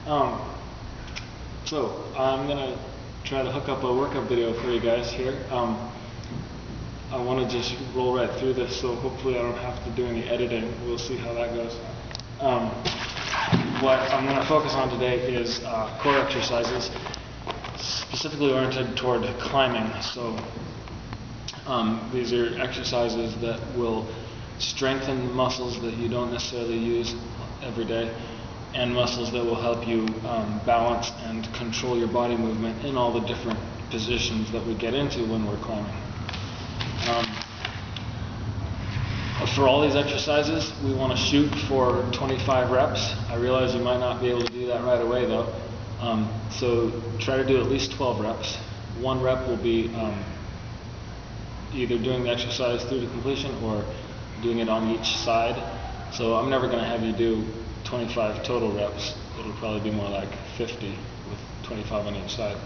Um, so I'm gonna try to hook up a workout video for you guys here. I want to just roll right through this, so hopefully I don't have to do any editing. We'll see how that goes. What I'm going to focus on today is core exercises, specifically oriented toward climbing. So these are exercises that will strengthen muscles that you don't necessarily use every day, and muscles that will help you balance and control your body movement in all the different positions that we get into when we're climbing. For all these exercises, we want to shoot for 25 reps. I realize you might not be able to do that right away though. So try to do at least 12 reps. One rep will be either doing the exercise through to completion or doing it on each side. So I'm never going to have you do 25 total reps. It'll probably be more like 50 with 25 on each side.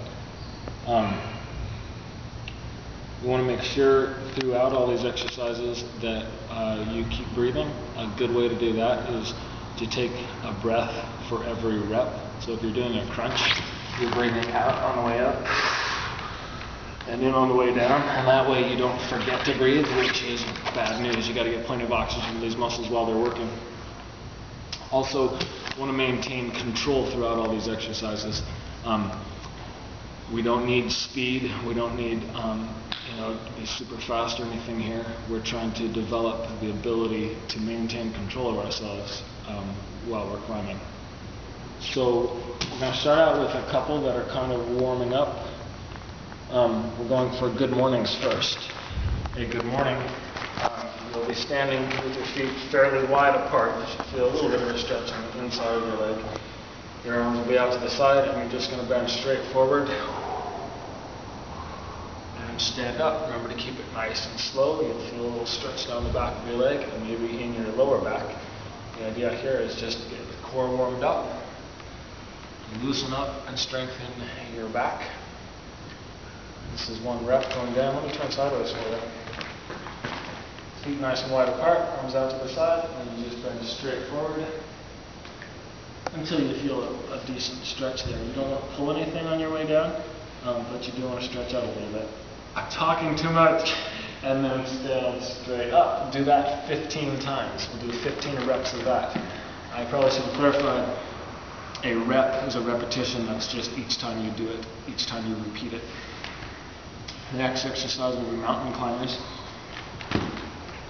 You want to make sure throughout all these exercises that you keep breathing. A good way to do that is to take a breath for every rep. So if you're doing a crunch, you're breathing out on the way up and in on the way down, and that way you don't forget to breathe, which is bad news. You got to get plenty of oxygen to these muscles while they're working. Also, want to maintain control throughout all these exercises. We don't need speed. We don't need to be super fast or anything here. We're trying to develop the ability to maintain control of ourselves while we're climbing. So we're going to start out with a couple that are kind of warming up. We're going for good mornings first. A good morning. You'll be standing with your feet fairly wide apart. You should feel a little bit of a stretch on the inside of your leg. Your arms will be out to the side, and you're just going to bend straight forward and stand up. Remember to keep it nice and slow. You'll feel a little stretch down the back of your leg and maybe in your lower back. The idea here is just to get the core warmed up, loosen up and strengthen your back. This is one rep going down. Let me turn sideways for you. Feet nice and wide apart, arms out to the side, and you just bend straight forward until you feel a decent stretch there. You don't want to pull anything on your way down, but you do want to stretch out a little bit. I'm talking too much, and then stand straight up. Do that 15 times. We'll do 15 reps of that. I probably should clarify, a rep is a repetition. That's just each time you do it, each time you repeat it. The next exercise will be mountain climbers.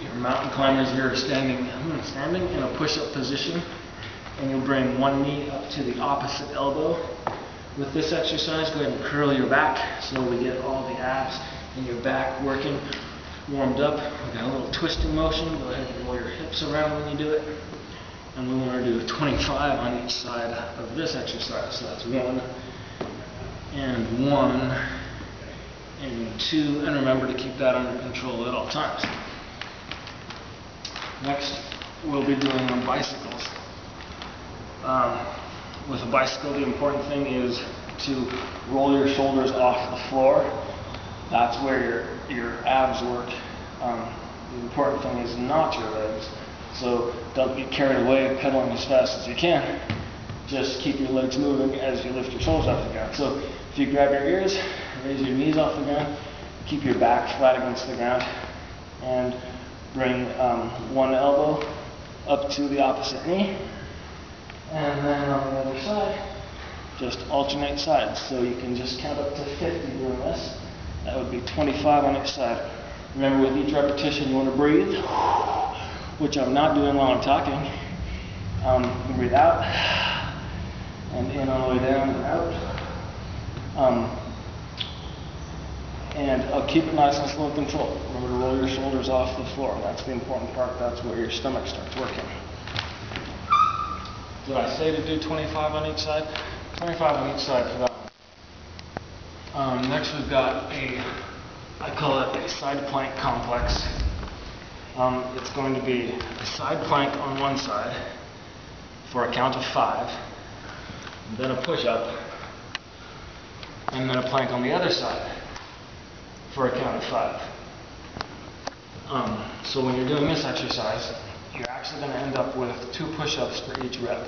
Your mountain climbers, you're standing in a push-up position, and you'll bring one knee up to the opposite elbow. With this exercise, go ahead and curl your back so we get all the abs in your back working, warmed up. We got a little twisting motion. Go ahead and roll your hips around when you do it. And we want to do 25 on each side of this exercise. So that's 1 and 2, and remember to keep that under control at all times. Next, we'll be doing on bicycles. With a bicycle, the important thing is to roll your shoulders off the floor. That's where your abs work. The important thing is not your legs. So don't get carried away pedaling as fast as you can. Just keep your legs moving as you lift your shoulders off the ground. So if you grab your ears, raise your knees off the ground, keep your back flat against the ground, and bring one elbow up to the opposite knee. And then on the other side, just alternate sides. So you can just count up to 50 doing this. That would be 25 on each side. Remember, with each repetition, you want to breathe, which I'm not doing while I'm talking. You can breathe out, and in on the way down and out. And keep it nice and slow and controlled. Remember to roll your shoulders off the floor. That's the important part. That's where your stomach starts working. Did I say to do 25 on each side? 25 on each side for that one. Next we've got I call it a side plank complex. It's going to be a side plank on one side for a count of 5, then a push-up, and then a plank on the other side for a count of 5. So when you're doing this exercise, you're actually going to end up with 2 push-ups for each rep.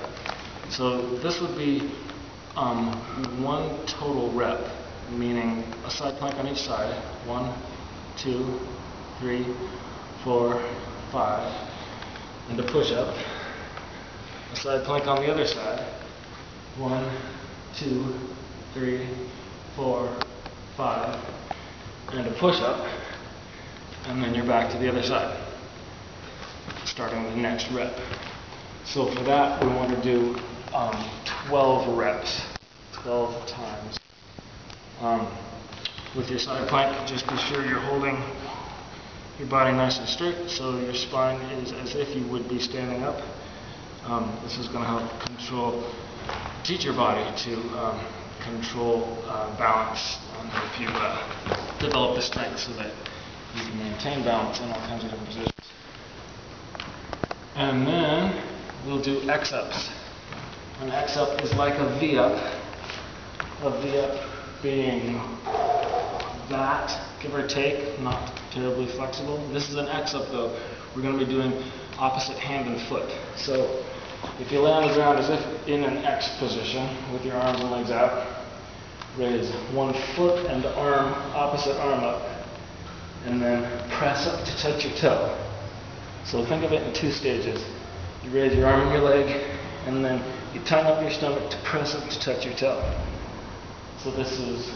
So this would be one total rep, meaning a side plank on each side. 1, 2, 3, 4, 5, and a push-up. A side plank on the other side. 1, 2, 3, 4, 5, and a push-up, and then you're back to the other side, starting the next rep. So for that, we want to do 12 reps, 12 times. With your side plank, just be sure you're holding your body nice and straight, so your spine is as if you would be standing up. This is going to help teach your body to control balance and help you develop the strength so that you can maintain balance in all kinds of different positions. And then we'll do X-ups. An X-up is like a V-up. A V-up being that, give or take, not terribly flexible. This is an X-up though. We're going to be doing opposite hand and foot. So if you lay on the ground as if in an X position with your arms and legs out, raise one foot and arm, opposite arm up, and then press up to touch your toe. So think of it in 2 stages. You raise your arm and your leg, and then you tighten up your stomach to press up to touch your toe. So this is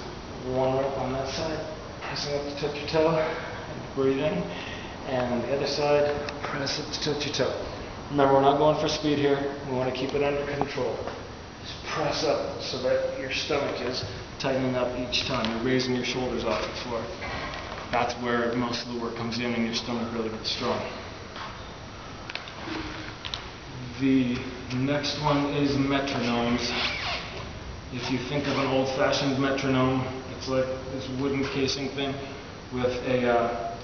one rep on that side, pressing up to touch your toe, and breathing, and on the other side, press up to touch your toe. Remember, we're not going for speed here. We want to keep it under control. Just press up so that your stomach is tightening up each time. You're raising your shoulders off the floor. That's where most of the work comes in and your stomach really gets strong. The next one is metronomes. If you think of an old-fashioned metronome, it's like this wooden casing thing with a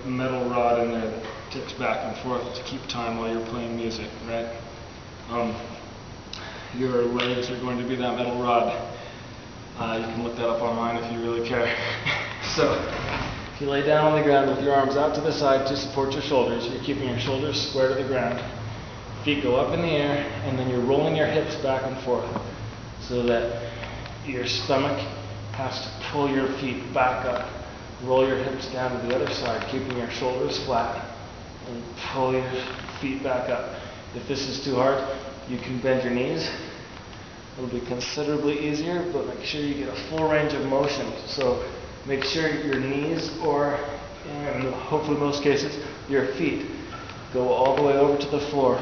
metal rod in there that ticks back and forth to keep time while you're playing music, right? Your legs are going to be that metal rod. You can look that up online if you really care. So, if you lay down on the ground with your arms out to the side to support your shoulders, you're keeping your shoulders square to the ground. Feet go up in the air, and then you're rolling your hips back and forth so that your stomach has to pull your feet back up. Roll your hips down to the other side, keeping your shoulders flat, and pull your feet back up. If this is too hard, you can bend your knees. It'll be considerably easier, but make sure you get a full range of motion. So make sure your knees, or in hopefully most cases, your feet go all the way over to the floor,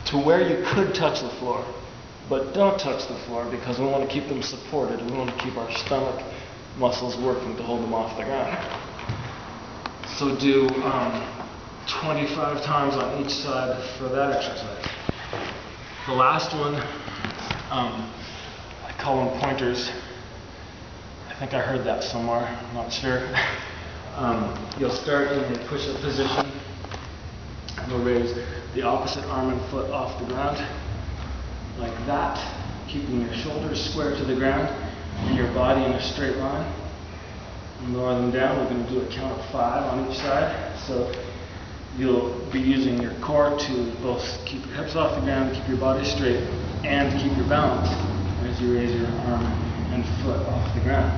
to where you could touch the floor. But don't touch the floor because we want to keep them supported. We want to keep our stomach muscles working to hold them off the ground. So do 25 times on each side for that exercise. The last one, I call them pointers. I think I heard that somewhere, I'm not sure. You'll start in your push-up position. You'll raise the opposite arm and foot off the ground, like that, keeping your shoulders square to the ground and your body in a straight line. And lower them down. We're going to do a count of 5 on each side. So you'll be using your core to both keep your hips off the ground, keep your body straight, and keep your balance as you raise your arm and foot off the ground.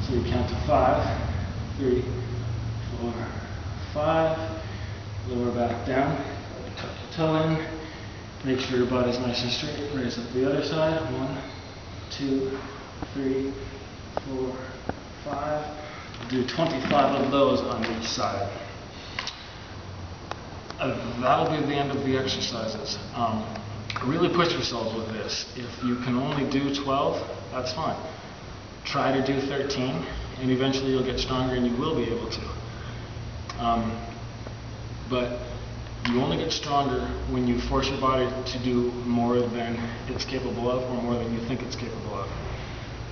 So you count to 5, 3, 4, 5. Lower back down, tuck your toe in, make sure your body's nice and straight, raise up the other side, 1, 2, 3, 4, 5, do 25 of those on each side. That'll be the end of the exercises. Really push yourselves with this. If you can only do 12, that's fine. Try to do 13, and eventually you'll get stronger and you will be able to. But you only get stronger when you force your body to do more than it's capable of, or more than you think it's capable of.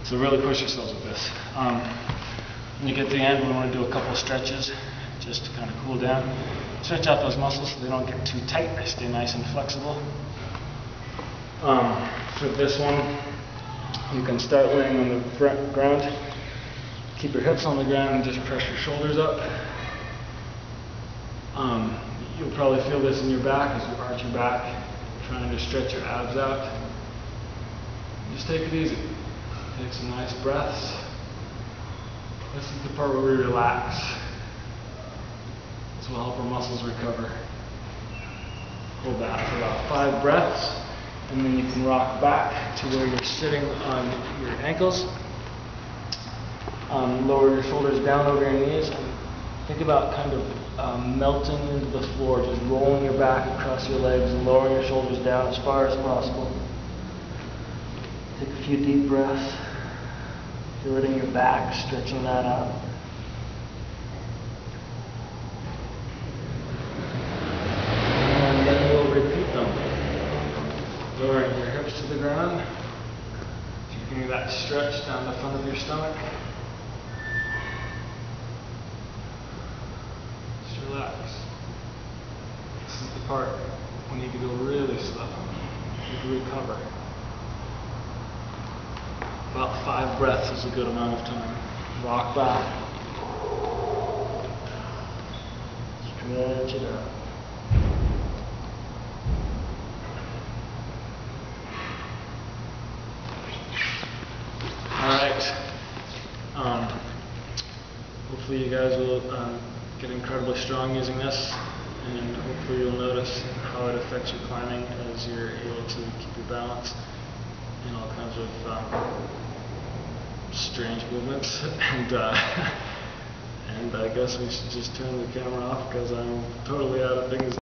So really push yourselves with this. When you get to the end, we want to do a couple of stretches just to kind of cool down. Stretch out those muscles so they don't get too tight, they stay nice and flexible. For this one, you can start laying on the ground. Keep your hips on the ground and just press your shoulders up. You'll probably feel this in your back as you arch your back, trying to stretch your abs out. Just take it easy. Take some nice breaths. This is the part where we relax. This will help our muscles recover. Hold that for about 5 breaths, and then you can rock back to where you're sitting on your ankles. Lower your shoulders down over your knees, and think about kind of melting into the floor, just rolling your back across your legs and lowering your shoulders down as far as possible. Take a few deep breaths. Feel it in your back, stretching that out. And then we'll repeat them. Lowering your hips to the ground. Keeping that stretch down the front of your stomach. Just relax. This is the part we need to go really slow. You can recover. About 5 breaths is a good amount of time. Rock back. Stretch it out. Alright. Hopefully you guys will get incredibly strong using this, and hopefully you'll notice how it affects your climbing as you're able to keep your balance in all kinds of strange movements. And I guess we should just turn the camera off because I'm totally out of things.